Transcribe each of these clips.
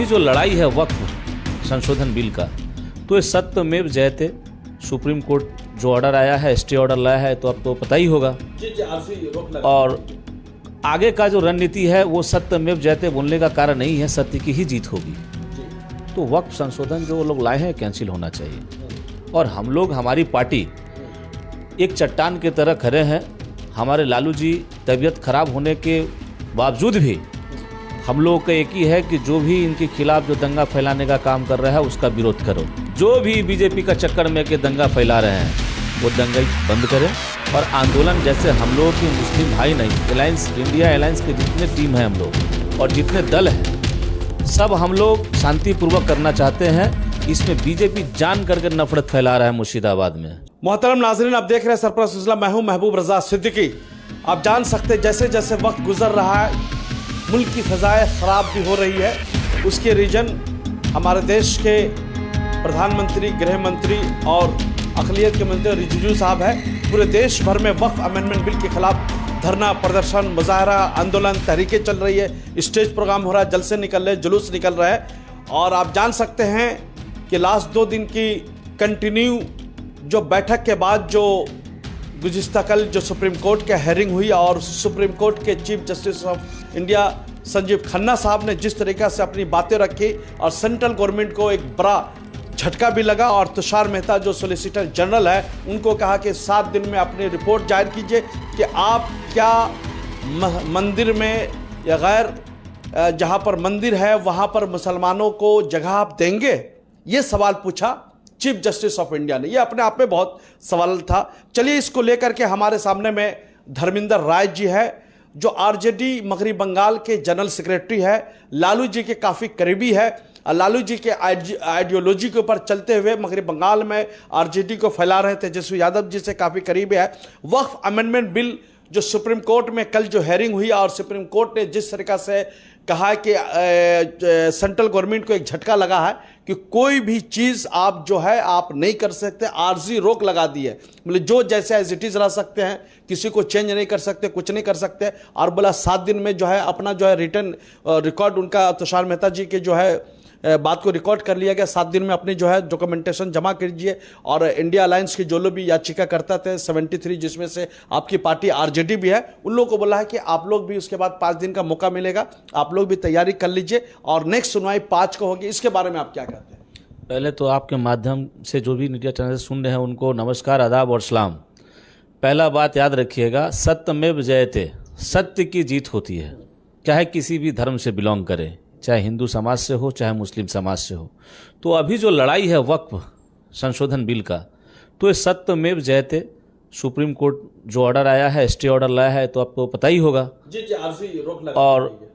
जो लड़ाई है वक्फ संशोधन बिल का, तो ये सत्यमेव जयते। सुप्रीम कोर्ट जो ऑर्डर आया है, स्टे ऑर्डर लाया है, तो अब तो पता ही होगा। और आगे का जो रणनीति है वो सत्यमेव जयते बोलने का कारण नहीं है, सत्य की ही जीत होगी। तो वक्फ संशोधन जो लोग लाए हैं कैंसिल होना चाहिए। और हम लोग, हमारी पार्टी एक चट्टान की तरह खड़े हैं। हमारे लालू जी तबीयत खराब होने के बावजूद भी हम लोगों का एक ही है कि जो भी इनके खिलाफ जो दंगा फैलाने का काम कर रहा है उसका विरोध करो। जो भी बीजेपी का चक्कर में के दंगा फैला रहे हैं वो दंगा बंद करें। और आंदोलन जैसे हम लोगों की मुस्लिम भाई नहीं, अलायंस, इंडिया अलायंस के जितने टीम हैं हम लोग और जितने दल हैं, सब हम लोग शांतिपूर्वक करना चाहते हैं। इसमें बीजेपी जान करके नफरत फैला रहा है मुर्शिदाबाद में। मोहतरम नाजरीन, आप देख रहे हैं सरपरस्त सिलसिला, मैं हूं महबूब रजा सिद्दीकी। आप जान सकते हैं जैसे जैसे वक्त गुजर रहा है, मुल्क की फ़ज़ाएं ख़राब भी हो रही है। उसके रीजन हमारे देश के प्रधानमंत्री, गृह मंत्री और अक़लियत के मंत्री रिजिजू साहब है। पूरे देश भर में वक्फ अमेंडमेंट बिल के खिलाफ धरना, प्रदर्शन, मुजाहरा, आंदोलन, तहरीकें चल रही है। स्टेज प्रोग्राम हो रहा है, जलसे निकल रहे, जुलूस निकल रहा है। और आप जान सकते हैं कि लास्ट 2 दिन की कंटिन्यू जो बैठक के बाद जो गुज़िश्ता कल जो सुप्रीम कोर्ट के हेयरिंग हुई और सुप्रीम कोर्ट के chief justice of India Sanjeev Khanna साहब ने जिस तरीक़े से अपनी बातें रखी और सेंट्रल गवर्नमेंट को एक बड़ा झटका भी लगा। और तुषार मेहता जो सॉलिसिटर जनरल है, उनको कहा कि 7 दिन में अपनी रिपोर्ट जाहिर कीजिए कि आप क्या मंदिर में या गैर जहाँ पर मंदिर है वहाँ पर मुसलमानों को जगह आप देंगे। ये सवाल पूछा चीफ जस्टिस ऑफ इंडिया ने। ये अपने आप में बहुत सवाल था। चलिए, इसको लेकर के हमारे सामने में धर्मेंद्र राय जी है, जो आरजेडी मगरबी बंगाल के जनरल सेक्रेटरी है, लालू जी के काफ़ी करीबी है। लालू जी के आइडियोलॉजी के ऊपर चलते हुए मगरबी बंगाल में आरजेडी को फैला रहे थे, तेजस्वी यादव जी से काफ़ी करीब है। वक्फ अमेंडमेंट बिल जो सुप्रीम कोर्ट में कल जो हेयरिंग हुई और सुप्रीम कोर्ट ने जिस तरीक़ा से कहा कि सेंट्रल गवर्नमेंट को एक झटका लगा है कि कोई भी चीज़ आप जो है आप नहीं कर सकते, आर्जी रोक लगा दी है। मतलब जो जैसे एज इट इज़ रह सकते हैं, किसी को चेंज नहीं कर सकते, कुछ नहीं कर सकते। और बोला 7 दिन में जो है अपना जो है रिटर्न रिकॉर्ड उनका तुषार मेहता जी के जो है बात को रिकॉर्ड कर लिया गया। 7 दिन में अपनी जो है डॉक्यूमेंटेशन जमा कीजिए। और इंडिया अलायंस की जो लोग भी याचिका करता थे 73, जिसमें से आपकी पार्टी आरजेडी भी है, उन लोगों को बोला है कि आप लोग भी उसके बाद 5 दिन का मौका मिलेगा, आप लोग भी तैयारी कर लीजिए और नेक्स्ट सुनवाई 5 को होगी। इसके बारे में आप क्या कहते हैं? पहले तो आपके माध्यम से जो भी मीडिया चैनल सुन रहे हैं उनको नमस्कार, आदाब और सलाम। पहला बात याद रखिएगा, सत्यमेव जयते, सत्य की जीत होती है। चाहे किसी भी धर्म से बिलोंग करें, चाहे हिंदू समाज से हो, चाहे मुस्लिम समाज से हो। तो अभी जो लड़ाई है वक्फ संशोधन बिल का, तो ये सत्यमेव जयते। सुप्रीम कोर्ट जो ऑर्डर आया है, स्टे ऑर्डर लाया है, तो आपको पता ही होगा। और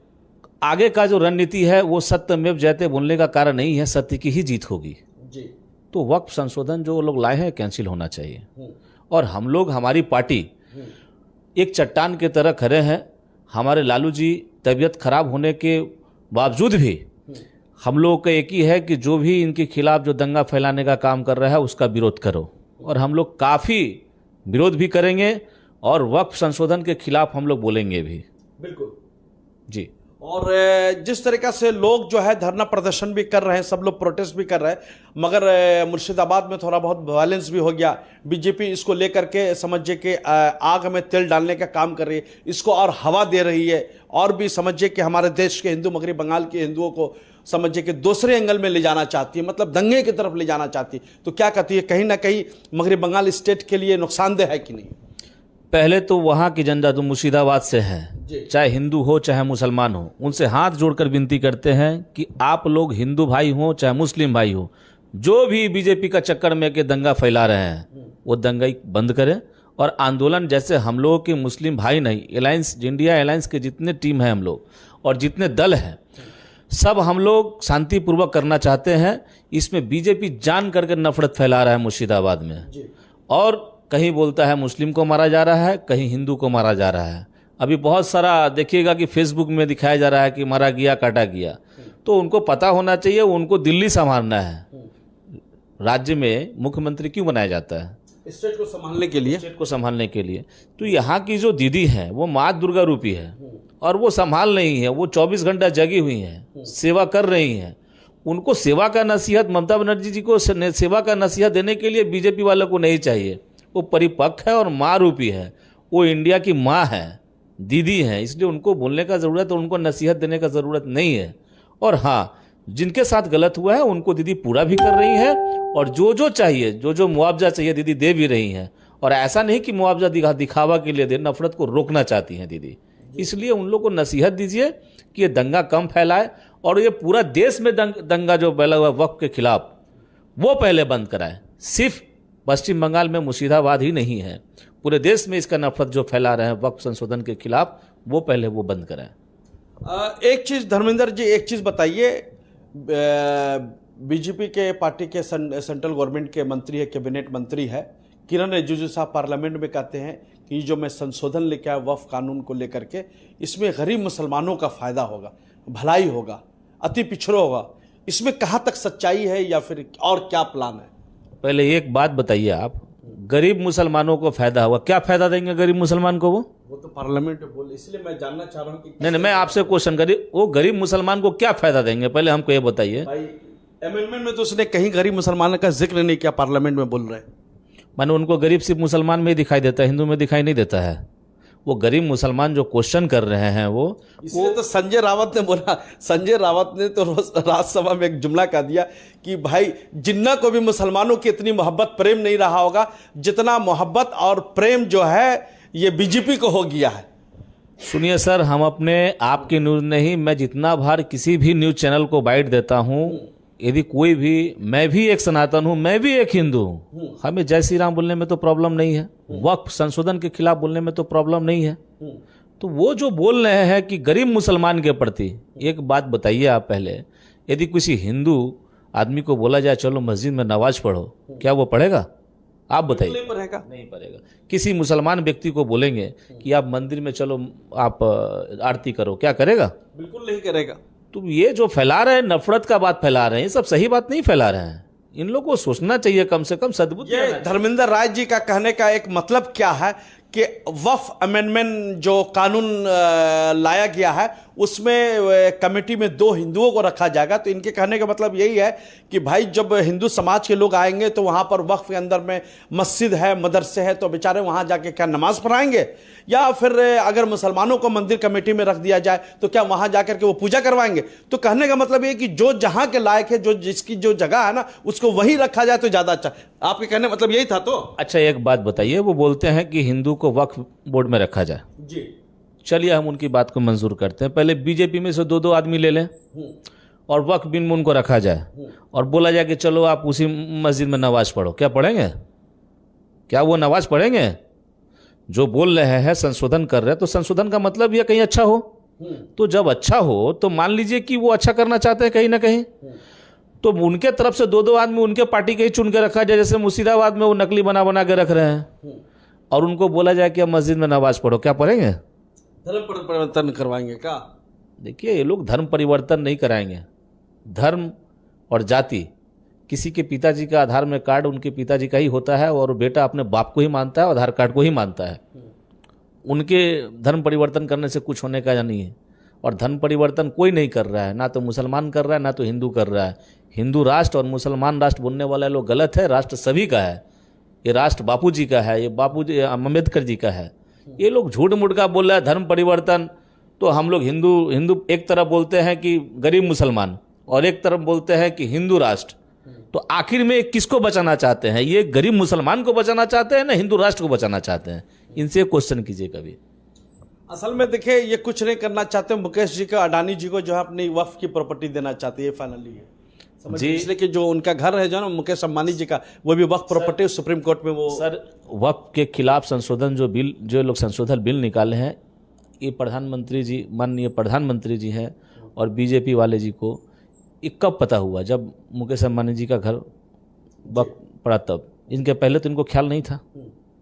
आगे का जो रणनीति है वो सत्यमेव जयते बोलने का कारण नहीं है, सत्य की ही जीत होगी। तो वक्फ संशोधन जो लोग लाए हैं कैंसिल होना चाहिए। और हम लोग, हमारी पार्टी एक चट्टान की तरह खड़े हैं। हमारे लालू जी तबीयत खराब होने के बावजूद भी हम लोगों का एक ही है कि जो भी इनके खिलाफ जो दंगा फैलाने का काम कर रहा है उसका विरोध करो। और हम लोग काफ़ी विरोध भी करेंगे और वक्फ संशोधन के खिलाफ हम लोग बोलेंगे भी। बिल्कुल जी। और जिस तरीक़ा से लोग जो है धरना प्रदर्शन भी कर रहे हैं, सब लोग प्रोटेस्ट भी कर रहे हैं, मगर मुर्शिदाबाद में थोड़ा बहुत वायलेंस भी हो गया। बीजेपी इसको लेकर के समझिए कि आग में तेल डालने का काम कर रही है, इसको और हवा दे रही है। और भी समझिए कि हमारे देश के हिंदू, मगरबी बंगाल के हिंदुओं को समझिए कि दूसरे एंगल में ले जाना चाहती है, मतलब दंगे की तरफ ले जाना चाहती है। तो क्या कहती है, कहीं ना कहीं मगरबी बंगाल स्टेट के लिए नुकसानदेह है कि नहीं? पहले तो वहाँ की जनता जो मुर्शिदाबाद से है, चाहे हिंदू हो चाहे मुसलमान हो, उनसे हाथ जोड़कर विनती करते हैं कि आप लोग हिंदू भाई हो चाहे मुस्लिम भाई हो, जो भी बीजेपी का चक्कर में के दंगा फैला रहे हैं वो दंगा बंद करें। और आंदोलन जैसे हम लोगों के मुस्लिम भाई नहीं, अलायंस, इंडिया अलायंस के जितने टीम हैं हम लोग और जितने दल हैं, सब हम लोग शांतिपूर्वक करना चाहते हैं। इसमें बीजेपी जान करके नफरत फैला रहा है मुर्शिदाबाद में। और कहीं बोलता है मुस्लिम को मारा जा रहा है, कहीं हिंदू को मारा जा रहा है। अभी बहुत सारा देखिएगा कि फेसबुक में दिखाया जा रहा है कि मारा गया, काटा गया। तो उनको पता होना चाहिए, उनको दिल्ली संभालना है। राज्य में मुख्यमंत्री क्यों बनाया जाता है? स्टेट को संभालने के लिए। स्टेट को संभालने के लिए। तो यहाँ की जो दीदी है वो माँ दुर्गा रूपी है और वो संभाल रही है। वो 24 घंटा जगी हुई हैं, सेवा कर रही हैं। उनको सेवा का नसीहत, ममता बनर्जी जी को सेवा का नसीहत देने के लिए बीजेपी वालों को नहीं चाहिए। वो परिपक्व है और माँ रूपी है, वो इंडिया की माँ है, दीदी है, इसलिए उनको बोलने का ज़रूरत है, उनको नसीहत देने का ज़रूरत नहीं है। और हाँ, जिनके साथ गलत हुआ है उनको दीदी पूरा भी कर रही है, और जो जो चाहिए, जो जो मुआवजा चाहिए दीदी दे भी रही हैं। और ऐसा नहीं कि मुआवजा दिखावा के लिए दे, नफरत को रोकना चाहती हैं दीदी। इसलिए उन लोगों को नसीहत दीजिए कि ये दंगा कम फैलाए, और ये पूरा देश में दंगा जो फैला हुआ वक्फ के खिलाफ वो पहले बंद कराए। सिर्फ पश्चिम बंगाल में मुर्शिदाबाद ही नहीं है, पूरे देश में इसका नफरत जो फैला रहे हैं वक्फ संशोधन के खिलाफ, वो पहले वो बंद कराएं। एक चीज़ धर्मेंद्र जी, एक चीज़ बताइए, बीजेपी के पार्टी के सेंट्रल गवर्नमेंट के मंत्री है, कैबिनेट मंत्री है किरण रिजिजू साहब, पार्लियामेंट में कहते हैं कि जो मैं संशोधन लेके आया वक्फ कानून को लेकर के, इसमें गरीब मुसलमानों का फायदा होगा, भलाई होगा, अति पिछड़ो होगा। इसमें कहाँ तक सच्चाई है या फिर और क्या प्लान है? पहले एक बात बताइए आप, गरीब मुसलमानों को फायदा होगा, क्या फायदा देंगे गरीब मुसलमान को? वो तो पार्लियामेंट में बोले, इसलिए मैं जानना चाह रहा हूँ कि नहीं, मैं आपसे क्वेश्चन करिए, वो गरीब मुसलमान को क्या फायदा देंगे, पहले हमको ये बताइए। भाई अमेंडमेंट में तो उसने कहीं गरीब मुसलमान का जिक्र नहीं किया, पार्लियामेंट में बोल रहे हैं। माने उनको गरीब सिर्फ मुसलमान में ही दिखाई देता है, हिंदू में दिखाई नहीं देता है। वो गरीब मुसलमान जो क्वेश्चन कर रहे हैं वो तो संजय रावत ने बोला, संजय रावत ने तो राज्यसभा में एक जुमला कह दिया कि भाई जिन्ना को भी मुसलमानों की इतनी मोहब्बत प्रेम नहीं रहा होगा जितना मोहब्बत और प्रेम जो है ये बीजेपी को हो गया है। सुनिए सर, हम अपने आपकी न्यूज़ नहीं, मैं जितना बार किसी भी न्यूज़ चैनल को बाइट देता हूँ, यदि कोई भी, मैं भी एक सनातन हूँ, मैं भी एक हिंदू हूँ, हमें जय श्री राम बोलने में तो प्रॉब्लम नहीं है, वक्फ संशोधन के खिलाफ बोलने में तो प्रॉब्लम नहीं है। तो वो जो बोल रहे हैं कि गरीब मुसलमान के प्रति, एक बात बताइए आप पहले, यदि किसी हिंदू आदमी को बोला जाए चलो मस्जिद में नमाज पढ़ो, क्या वो पढ़ेगा? आप बताइए। नहीं पढ़ेगा। किसी मुसलमान व्यक्ति को बोलेंगे कि आप मंदिर में चलो आप आरती करो, क्या करेगा? बिल्कुल नहीं करेगा। तो ये जो फैला रहे हैं, नफरत का बात फैला रहे हैं, ये सब सही बात नहीं फैला रहे हैं। इन लोगों को सोचना चाहिए, कम से कम सद्बुद्धि। ये धर्मेंद्र राय जी का कहने का एक मतलब क्या है कि वक्फ अमेंडमेंट जो कानून लाया गया है उसमें कमेटी में 2 हिंदुओं को रखा जाएगा। तो इनके कहने का मतलब यही है कि भाई जब हिंदू समाज के लोग आएंगे तो वहां पर वक्फ के अंदर में मस्जिद है, मदरसे है, तो बेचारे वहां जाके क्या नमाज पढ़ाएंगे? या फिर अगर मुसलमानों को मंदिर कमेटी में रख दिया जाए तो क्या वहां जाकर के वो पूजा करवाएंगे? तो कहने का मतलब ये कि जो जहां के लायक है, जो जिसकी जो जगह है ना, उसको वही रखा जाए तो ज्यादा अच्छा। आपके कहने मतलब यही था? तो अच्छा, एक बात बताइए, वो बोलते हैं कि हिंदू को वक्फ बोर्ड में रखा जाए जी, चलिए हम उनकी बात को मंजूर करते हैं। पहले बीजेपी में से 2-2 आदमी ले लें और वक्फ बिन में उनको रखा जाए और बोला जाए कि चलो आप उसी मस्जिद में नमाज पढ़ो, क्या पढ़ेंगे? क्या वो नमाज पढ़ेंगे? जो बोल रहे हैं संशोधन कर रहे हैं, तो संशोधन का मतलब ये कहीं अच्छा हो, तो जब अच्छा हो तो मान लीजिए कि वो अच्छा करना चाहते हैं कहीं ना कहीं, तो उनके तरफ से 2-2 आदमी उनके पार्टी के ही चुन के रखा जाए। जैसे मुर्शिदाबाद में वो नकली बना बना के रख रहे हैं और उनको बोला जाए कि अब मस्जिद में नमाज पढ़ो, क्या पढ़ेंगे? धर्म परिवर्तन करवाएंगे क्या? देखिए, ये लोग धर्म परिवर्तन नहीं कराएंगे। धर्म और जाति, किसी के पिताजी का आधार में कार्ड उनके पिताजी का ही होता है और बेटा अपने बाप को ही मानता है और आधार कार्ड को ही मानता है। उनके धर्म परिवर्तन करने से कुछ होने का नहीं है। और धर्म परिवर्तन कोई नहीं कर रहा है, ना तो मुसलमान कर रहा है ना तो हिंदू कर रहा है। हिंदू राष्ट्र और मुसलमान राष्ट्र बोलने वाले लोग गलत है। राष्ट्र सभी का है, ये राष्ट्र बापू जी का है, ये बापू जी अम्बेडकर जी का है। ये लोग झूठ मूठ का बोल रहा है धर्म परिवर्तन। तो हम लोग हिंदू एक तरफ बोलते हैं कि गरीब मुसलमान और एक तरफ बोलते हैं कि हिंदू राष्ट्र। तो आखिर में किसको बचाना चाहते हैं? ये गरीब मुसलमान को बचाना चाहते हैं ना हिंदू राष्ट्र को बचाना चाहते हैं? इनसे क्वेश्चन कीजिए कभी। असल में देखिए, ये कुछ नहीं करना चाहते। मुकेश जी का, अडानी जी को जो है अपनी वक्फ की प्रॉपर्टी देना चाहते हैं, ये फाइनली है जी। इसलिए कि जो उनका घर है जो ना मुकेश अंबानी जी का, वो भी वक्फ प्रॉपर्टी सुप्रीम कोर्ट में वो। सर, वक्फ के खिलाफ संशोधन जो लोग संशोधन बिल निकाले हैं, ये प्रधानमंत्री जी, माननीय प्रधानमंत्री जी हैं और बीजेपी वाले जी को ये कब पता हुआ? जब मुकेश अंबानी जी का घर वक्त पड़ा तब। इनके पहले तो इनको ख्याल नहीं था।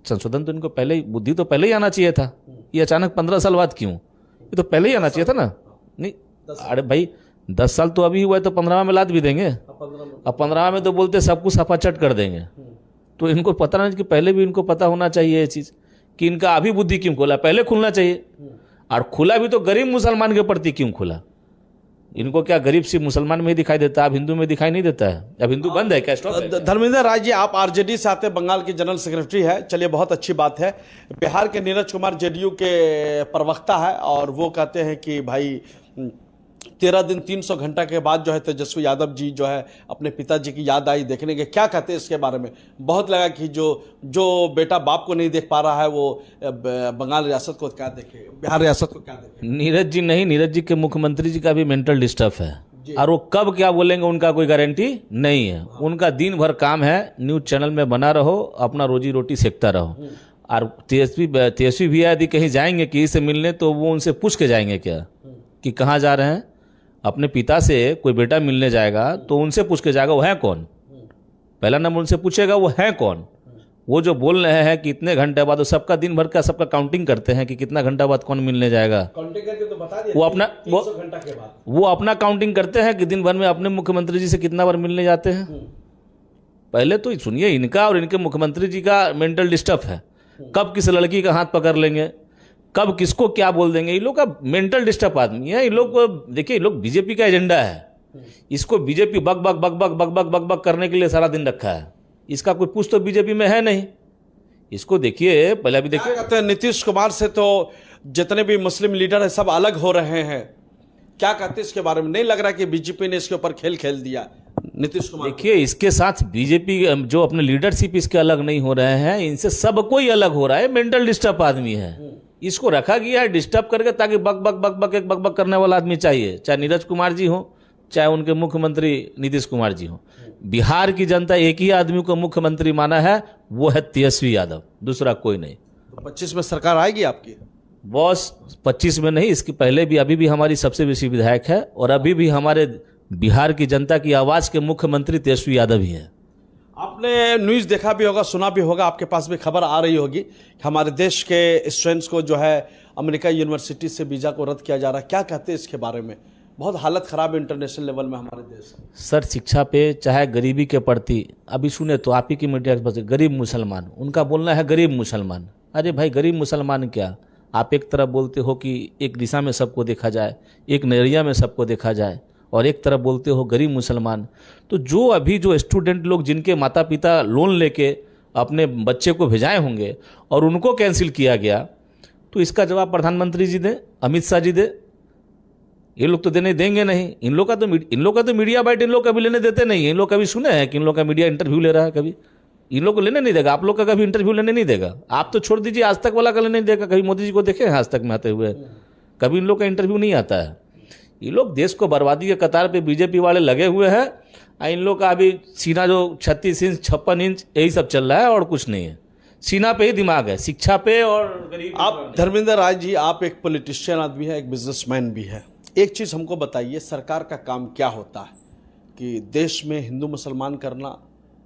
संशोधन तो इनको पहले ही, बुद्धि तो पहले ही आना चाहिए था। ये अचानक 15 साल बाद क्यों? ये तो पहले ही आना चाहिए था ना। नहीं, अरे भाई 10 साल तो अभी हुआ है, तो 15 में लाद भी देंगे। अब 15 में तो बोलते सब कुछ सफाचट कर देंगे। तो इनको पता नहीं कि पहले भी इनको पता होना चाहिए ये चीज़ कि इनका अभी बुद्धि क्यों खुला, पहले खुलना चाहिए। और खुला भी तो गरीब मुसलमान के प्रति क्यों खुला? इनको क्या गरीब सिर्फ मुसलमान में ही दिखाई देता है, अब हिंदू में दिखाई नहीं देता है? अब हिंदू बंद है क्या? स्टॉप है क्या? धर्मेंद्र राय जी, आप आरजेडी से आते, बंगाल के जनरल सेक्रेटरी है, चलिए बहुत अच्छी बात है। बिहार के नीरज कुमार जेडीयू के प्रवक्ता है और वो कहते हैं कि भाई 13 दिन 300 घंटा के बाद जो है तेजस्वी यादव जी जो है अपने पिताजी की याद आई देखने के। क्या कहते हैं इसके बारे में? बहुत लगा कि जो बेटा बाप को नहीं देख पा रहा है वो बंगाल रियासत को क्या देखे, बिहार रियासत को क्या देखे? नीरज जी नहीं, नीरज जी के मुख्यमंत्री जी का भी मेंटल डिस्टर्ब है और वो कब क्या बोलेंगे उनका कोई गारंटी नहीं है। उनका दिन भर काम है न्यूज चैनल में बना रहो, अपना रोजी रोटी सेकता रहो। और तेजस्वी भी यदि कहीं जाएंगे किसी से मिलने तो वो उनसे पूछ के जाएंगे क्या कि कहाँ जा रहे हैं? अपने पिता से कोई बेटा मिलने जाएगा तो उनसे पूछ के जाएगा वो है कौन? पहला नंबर उनसे पूछेगा वो है कौन। वो जो बोल रहे हैं कि इतने घंटे बाद, वो सबका दिन भर का सबका काउंटिंग करते हैं कि कितना घंटा बाद कौन मिलने जाएगा। काउंटिंग करके तो बता दिया, वो अपना 300 घंटा के बाद वो अपना काउंटिंग करते हैं कि दिन भर में अपने मुख्यमंत्री जी से कितना बार मिलने जाते हैं। पहले तो सुनिए, इनका और इनके मुख्यमंत्री जी का मेंटल डिस्टर्ब है। कब किस लड़की का हाथ पकड़ लेंगे, कब किसको क्या बोल देंगे, इन लोग का मेंटल डिस्टर्ब आदमी है। इन लोग को देखिए, इन लोग बीजेपी का एजेंडा है, इसको बीजेपी बक बक बक बक बक बक बक बक करने के लिए सारा दिन रखा है। इसका कोई पूछ तो बीजेपी में है नहीं। इसको देखिए, पहले अभी देखिए, कहते हैं नीतीश कुमार से तो जितने भी मुस्लिम लीडर है सब अलग हो रहे हैं। क्या कहते हैं इसके बारे में? नहीं लग रहा कि बीजेपी ने इसके ऊपर खेल दिया नीतीश कुमार? देखिए, इसके साथ बीजेपी जो अपने लीडरशिप इसके अलग नहीं हो रहे हैं, इनसे सब कोई अलग हो रहा है। मेंटल डिस्टर्ब आदमी है, इसको रखा गया है डिस्टर्ब करके, ताकि बक बक बक बक एक बक बक करने वाला आदमी चाहिए, चाहे नीरज कुमार जी हो, चाहे उनके मुख्यमंत्री नीतीश कुमार जी हो। बिहार की जनता एक ही आदमी को मुख्यमंत्री माना है, वो है तेजस्वी यादव, दूसरा कोई नहीं। 25 में सरकार आएगी आपकी? बॉस 25 में नहीं, इसके पहले भी अभी भी हमारी सबसे बेसी विधायक है और अभी भी हमारे बिहार की जनता की आवाज के मुख्यमंत्री तेजस्वी यादव ही है। आपने न्यूज़ देखा भी होगा, सुना भी होगा, आपके पास भी खबर आ रही होगी कि हमारे देश के स्टूडेंट्स को जो है अमेरिका यूनिवर्सिटी से वीज़ा को रद्द किया जा रहा है। क्या कहते हैं इसके बारे में? बहुत हालत ख़राब है इंटरनेशनल लेवल में हमारे देश। सर, शिक्षा पे चाहे गरीबी के प्रति, अभी सुने तो आप ही की मीडिया के पास गरीब मुसलमान, उनका बोलना है गरीब मुसलमान। अरे भाई, गरीब मुसलमान क्या? आप एक तरफ बोलते हो कि एक दिशा में सबको देखा जाए, एक नजरिया में सबको देखा जाए, और एक तरफ बोलते हो गरीब मुसलमान। तो जो अभी जो स्टूडेंट लोग जिनके माता पिता लोन लेके अपने बच्चे को भेजाए होंगे और उनको कैंसिल किया गया, तो इसका जवाब प्रधानमंत्री जी दें, अमित शाह जी दें। ये लोग तो देने देंगे नहीं। इन लोग का तो मीडिया बाइट इन लोग कभी लेने देते नहीं है। इन लोग कभी सुने हैं कि इन लोग का मीडिया इंटरव्यू ले रहा है? कभी इन लोग को लेने नहीं देगा। आप लोग का कभी इंटरव्यू लेने नहीं देगा। आप तो छोड़ दीजिए, आज तक वाला का लेने नहीं देगा। कभी मोदी जी को देखे हैं आज तक में आते हुए? कभी इन लोग का इंटरव्यू नहीं आता है। ये लोग देश को बर्बादी के कतार पे बीजेपी वाले लगे हुए हैं। इन लोग का अभी सीना जो 36 इंच 56 इंच यही सब चल रहा है और कुछ नहीं है। सीना पे ही दिमाग है, शिक्षा पे और गरीब। आप धर्मेंद्र राय जी, आप एक पॉलिटिशियन आदमी है, एक बिजनेसमैन भी है। एक चीज़ हमको बताइए, सरकार का काम क्या होता है कि देश में हिंदू मुसलमान करना,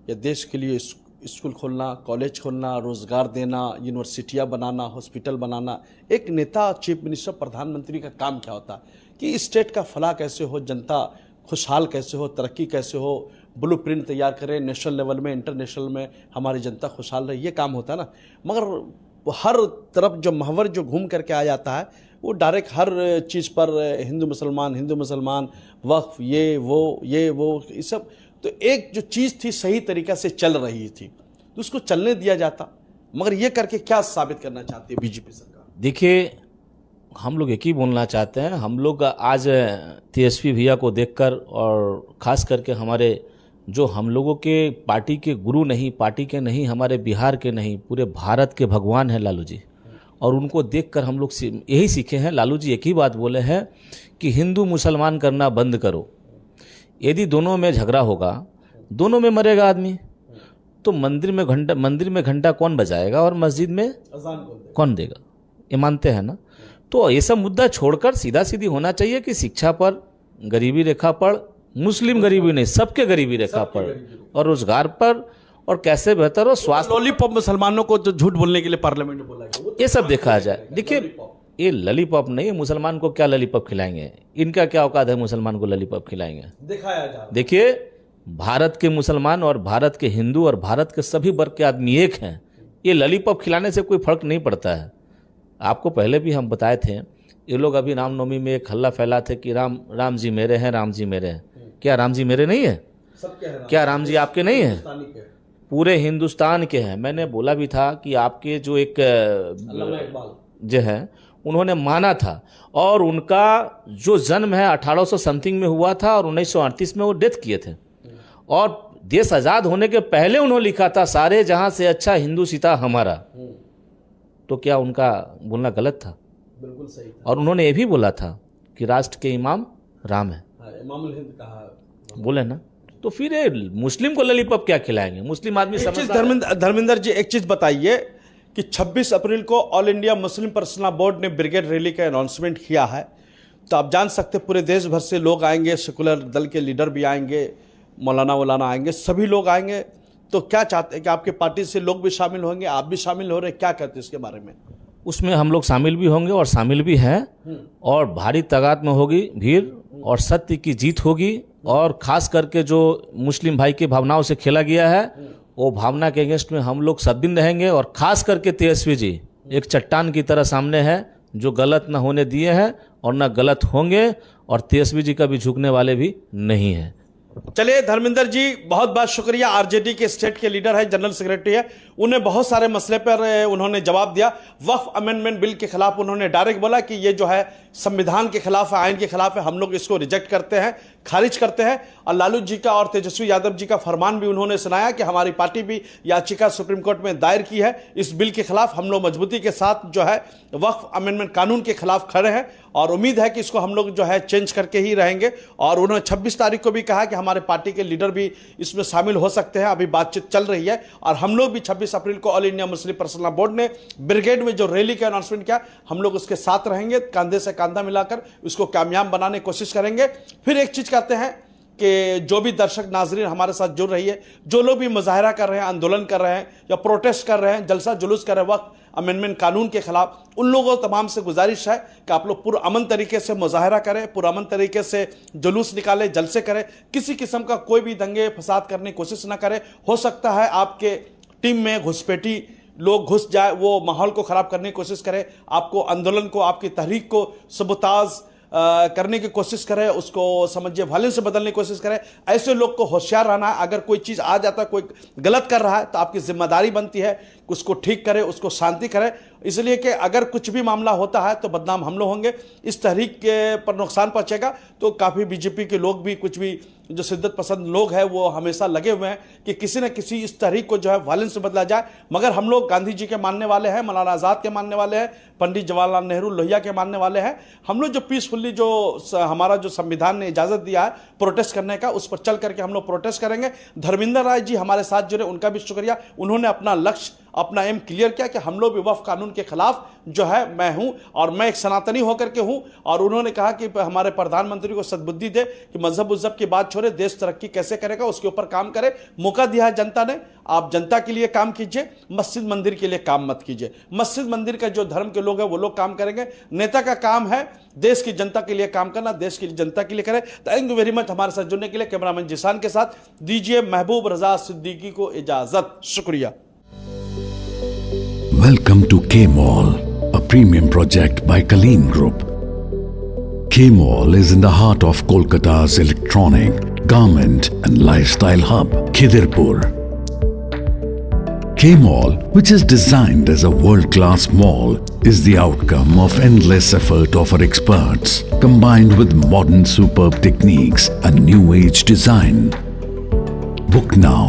या देश के लिए स्कूल खोलना, कॉलेज खोलना, रोजगार देना, यूनिवर्सिटियां बनाना, हॉस्पिटल बनाना? एक नेता, चीफ मिनिस्टर, प्रधानमंत्री का काम क्या होता है कि स्टेट का फलाह कैसे हो, जनता खुशहाल कैसे हो, तरक्की कैसे हो, ब्लूप्रिंट तैयार करें, नेशनल लेवल में, इंटरनेशनल में हमारी जनता खुशहाल रहे, ये काम होता है ना। मगर हर तरफ जो महवर जो घूम करके आ जाता है, वो डायरेक्ट हर चीज़ पर हिंदू मुसलमान, वक्फ, ये वो ये सब। तो एक जो चीज़ थी सही तरीक़ा से चल रही थी तो उसको चलने दिया जाता। मगर ये करके क्या साबित करना चाहती है बीजेपी सरकार? देखिए, हम लोग एक ही बोलना चाहते हैं। हम लोग आज तेजस्वी भैया को देखकर, और ख़ास करके हमारे जो हम लोगों के पार्टी के गुरु नहीं, पार्टी के नहीं, हमारे बिहार के नहीं, पूरे भारत के भगवान हैं लालू जी, और उनको देखकर हम लोग यही सीखे हैं। लालू जी एक ही बात बोले हैं कि हिंदू मुसलमान करना बंद करो। यदि दोनों में झगड़ा होगा, दोनों में मरेगा आदमी, तो मंदिर में घंटा कौन बजाएगा और मस्जिद में अजान कौन देगा? ये मानते हैं ना। तो ये सब मुद्दा छोड़कर सीधा सीधी होना चाहिए कि शिक्षा पर, गरीबी रेखा पर, मुस्लिम गरीबी नहीं, सबके गरीबी रेखा पर, और रोजगार पर, और कैसे बेहतर हो स्वास्थ्य। लॉलीपॉप मुसलमानों को जो झूठ बोलने के लिए पार्लियामेंट में बोला गया, ये सब देखा जाए। देखिए, ये ललीपॉप नहीं है। मुसलमान को क्या ललीपॉप खिलाएंगे? इनका क्या औकात है मुसलमान को ललीपॉप खिलाएंगे? दिखाया जा। देखिए, भारत के मुसलमान और भारत के हिंदू और भारत के सभी वर्ग के आदमी एक हैं। ये ललीपॉप खिलाने से कोई फर्क नहीं पड़ता है। आपको पहले भी हम बताए थे ये लोग अभी रामनवमी में एक हल्ला फैलाते कि राम जी मेरे हैं, राम जी मेरे हैं। क्या राम जी मेरे नहीं है? क्या राम जी आपके नहीं है? पूरे हिंदुस्तान के हैं। मैंने बोला भी था कि आपके जो एक जो है उन्होंने माना था, और उनका जो जन्म है 1800 समथिंग में हुआ था और 1938 में वो डेथ किए थे, और देश आज़ाद होने के पहले उन्होंने लिखा था सारे जहां से अच्छा हिंदू सीता हमारा। तो क्या उनका बोलना गलत था? बिल्कुल सही था। और उन्होंने ये भी बोला था कि राष्ट्र के इमाम राम है, इमामुल हिंद कहा, बोले ना। तो फिर ये मुस्लिम को ललीपॉप क्या खिलाएंगे? मुस्लिम आदमी धर्मेंद्र जी एक चीज बताइए कि 26 अप्रैल को all India Muslim personal board ने ब्रिगेड रैली का अनाउंसमेंट किया है। तो आप जान सकते पूरे देश भर से लोग आएंगे, सेकुलर दल के लीडर भी आएंगे, मौलाना आएंगे, सभी लोग आएंगे। तो क्या चाहते हैं कि आपके पार्टी से लोग भी शामिल होंगे, आप भी शामिल हो रहे हैं, क्या कहते हैं इसके बारे में? उसमें हम लोग शामिल भी होंगे और शामिल भी हैं, और भारी तादाद में होगी भीड़, और सत्य की जीत होगी। और खास करके जो मुस्लिम भाई की भावनाओं से खेला गया है, वो भावना के अगेंस्ट में हम लोग सब दिन रहेंगे। और खास करके तेजस्वी जी एक चट्टान की तरह सामने है, जो गलत ना होने दिए हैं और ना गलत होंगे, और तेजस्वी जी कभी झुकने वाले भी नहीं हैं। चलिए धर्मेंद्र जी, बहुत बहुत शुक्रिया। आरजेडी के स्टेट के लीडर है, जनरल सेक्रेटरी है, उन्हें बहुत सारे मसले पर उन्होंने जवाब दिया। वक्फ अमेंडमेंट बिल के खिलाफ उन्होंने डायरेक्ट बोला कि ये जो है संविधान के खिलाफ है, आइन के खिलाफ है, हम लोग इसको रिजेक्ट करते हैं, खारिज करते हैं। और लालू जी का और तेजस्वी यादव जी का फरमान भी उन्होंने सुनाया कि हमारी पार्टी भी याचिका सुप्रीम कोर्ट में दायर की है इस बिल के खिलाफ। हम लोग मजबूती के साथ जो है वक्फ अमेंडमेंट कानून के खिलाफ खड़े हैं, और उम्मीद है कि इसको हम लोग जो है चेंज करके ही रहेंगे। और उन्होंने 26 तारीख को भी कहा कि हमारे पार्टी के लीडर भी इसमें शामिल हो सकते हैं। अभी बातचीत चल रही है, और हम लोग भी 26 अप्रैल को all India Muslim personal board ने ब्रिगेड में जो रैली का अनाउंसमेंट किया, हम लोग उसके साथ रहेंगे, कंधे से कंधा मिलाकर उसको कामयाब बनाने की कोशिश करेंगे। फिर एक चीज कहते हैं कि जो भी दर्शक नाजरीन हमारे साथ जुड़ रही है, जो लोग भी मुजाहरा कर रहे हैं, आंदोलन कर रहे हैं या प्रोटेस्ट कर रहे हैं, जलसा जुलूस कर रहे हैं वक्त अमेंडमेंट कानून के खिलाफ, उन लोगों तमाम से गुजारिश है कि आप लोग पुरअमन तरीके से मुजाहरा करें, पुरअमन तरीके से जुलूस निकालें, जलसे करें, किसी किस्म का कोई भी दंगे फसाद करने की कोशिश ना करें। हो सकता है आपके टीम में घुसपैठी लोग घुस जाए, वो माहौल को खराब करने की कोशिश करे, आपको आंदोलन को, आपकी तहरीक को सबोताज करने की कोशिश करे, उसको समझिए वायलेंस से बदलने की कोशिश करे। ऐसे लोग को होशियार रहना है। अगर कोई चीज़ आ जाता है, कोई गलत कर रहा है, तो आपकी जिम्मेदारी बनती है उसको ठीक करे, उसको शांति करे। इसलिए कि अगर कुछ भी मामला होता है तो बदनाम हम लोग होंगे, इस तहरीक के पर नुकसान पहुंचेगा। तो काफ़ी बीजेपी के लोग भी, कुछ भी जो शिद्दत पसंद लोग हैं, वो हमेशा लगे हुए हैं कि किसी न किसी इस तहरीक को जो है वायलेंस से बदला जाए। मगर हम लोग गांधी जी के मानने वाले हैं, मौलाना आज़ाद के मानने वाले हैं, पंडित जवाहरलाल नेहरू लोहिया के मानने वाले हैं। हम लोग जो पीसफुली, जो हमारा जो संविधान ने इजाज़त दिया है प्रोटेस्ट करने का, उस पर चल करके हम लोग प्रोटेस्ट करेंगे। धर्मेंद्र राय जी हमारे साथ जुड़े, उनका भी शुक्रिया। उन्होंने अपना लक्ष्य, अपना एम क्लियर किया कि हम लोग भी वक्फ कानून के खिलाफ जो है मैं हूं, और मैं एक सनातनी होकर के हूं। और उन्होंने कहा कि हमारे प्रधानमंत्री को सद्बुद्धि दे कि मजहब उजहब की बात छोड़े, देश तरक्की कैसे करेगा उसके ऊपर काम करे। मौका दिया है जनता ने, आप जनता के लिए काम कीजिए, मस्जिद मंदिर के लिए काम मत कीजिए। मस्जिद मंदिर का जो धर्म के लोग हैं वो लोग काम करेंगे, नेता का काम है देश की जनता के लिए काम करना, देश की जनता के लिए करें। थैंक यू वेरी मच हमारे साथ जुड़ने के लिए। कैमरामैन जिसान के साथ दीजिए महबूब रजा सिद्दीकी को इजाजत। शुक्रिया। Welcome to K-Mall, a premium project by Kaleen Group. K-Mall is in the heart of Kolkata's electronic, garment and lifestyle hub, Khidirpur. K-Mall, which is designed as a world-class mall, is the outcome of endless effort of our experts, combined with modern superb techniques and new age design. Book now